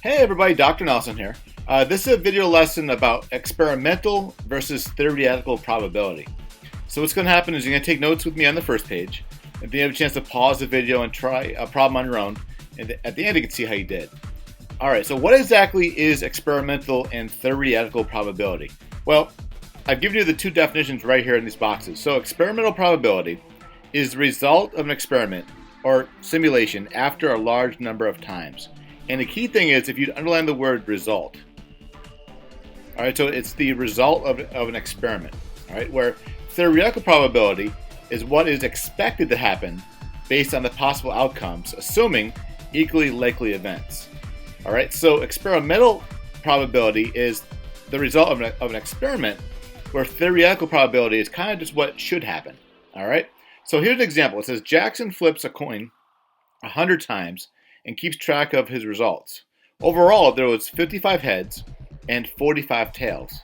Hey everybody, Dr. Nelson here. This is a video lesson about experimental versus theoretical probability. So what's going to happen is you're going to take notes with me on the first page, and then you have a chance to pause the video and try a problem on your own, and at the end you can see how you did. Alright, so what exactly is experimental and theoretical probability? Well, I've given you the two definitions right here in these boxes. So experimental probability is the result of an experiment or simulation after a large number of times. And the key thing is if you underline the word result. All right, so it's the result of an experiment. All right, where theoretical probability is what is expected to happen based on the possible outcomes, assuming equally likely events. All right, so experimental probability is the result of an experiment, where theoretical probability is kind of just what should happen. All right, so here's an example. It says Jackson flips a coin 100 times and keeps track of his results. Overall, there was 55 heads and 45 tails.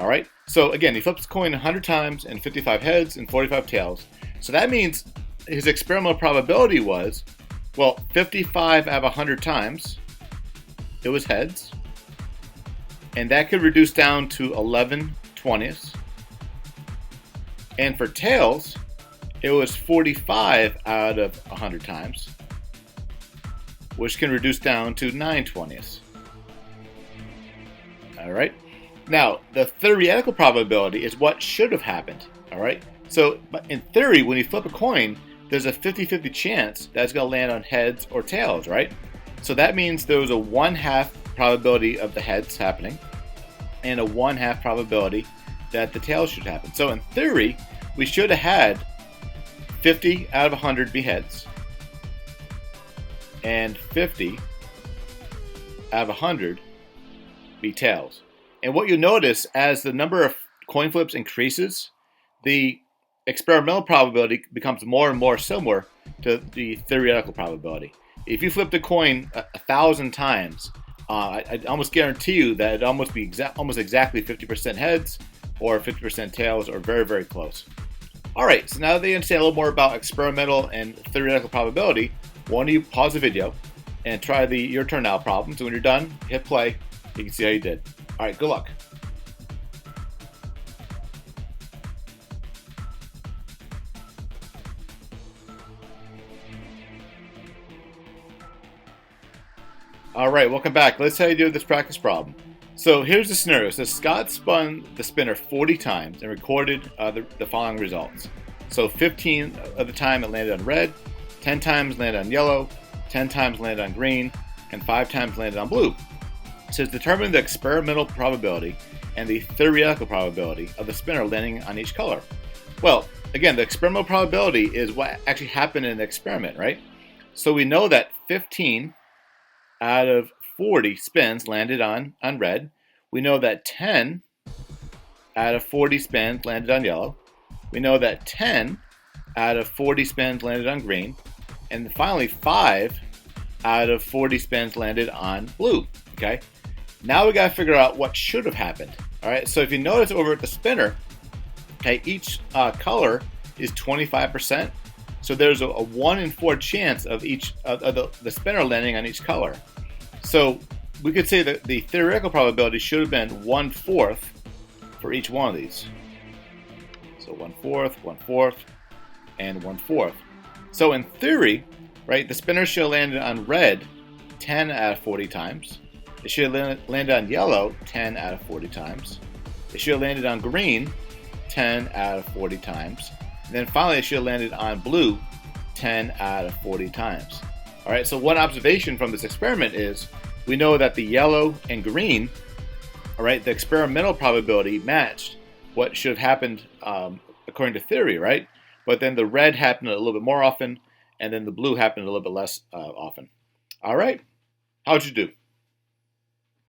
All right. So again, he flips the coin 100 times and 55 heads and 45 tails. So that means his experimental probability was, well, 55 out of 100 times, it was heads. And that could reduce down to 11/20. And for tails, it was 45 out of 100 times, which can reduce down to 9/20. All right. Now, the theoretical probability is what should have happened. All right. So, in theory, when you flip a coin, there's a 50-50 chance that it's going to land on heads or tails, right? So that means there was a 1/2 probability of the heads happening and a 1/2 probability that the tails should happen. So in theory, we should have had 50 out of 100 be heads and 50 out of 100 be tails. And what you'll notice, as the number of coin flips increases, the experimental probability becomes more and more similar to the theoretical probability. If you flipped a coin 1,000 times, I almost guarantee you that it'd almost be almost exactly 50% heads or 50% tails, or very, very close. All right, so now that you understand a little more about experimental and theoretical probability, why don't you pause the video and try the Your Turn Now problem. So when you're done, hit play. You can see how you did. All right, good luck. All right, welcome back. Let's see how you do this practice problem. So here's the scenario. It says Scott spun the spinner 40 times and recorded the following results. So 15 of the time it landed on red, 10 times landed on yellow, 10 times landed on green, and 5 times landed on blue. It says determine the experimental probability and the theoretical probability of the spinner landing on each color. Well, again, the experimental probability is what actually happened in the experiment, right? So we know that 15 out of 40 spins landed on red. We know that 10 out of 40 spins landed on yellow. We know that 10 out of 40 spins landed on green. And finally, 5 out of 40 spins landed on blue. Okay. Now we got to figure out what should have happened. All right. So if you notice over at the spinner, okay, each color is 25%. So there's a 1 in 4 chance of each of the spinner landing on each color. So we could say that the theoretical probability should have been 1/4 for each one of these. So 1/4, 1/4, and 1/4. So in theory, right, the spinner should have landed on red 10 out of 40 times. It should have landed on yellow 10 out of 40 times. It should have landed on green 10 out of 40 times. And then finally, it should have landed on blue 10 out of 40 times. All right, so one observation from this experiment is we know that the yellow and green, all right, the experimental probability matched what should have happened according to theory, right? But then the red happened a little bit more often, and then the blue happened a little bit less often. All right, how'd you do?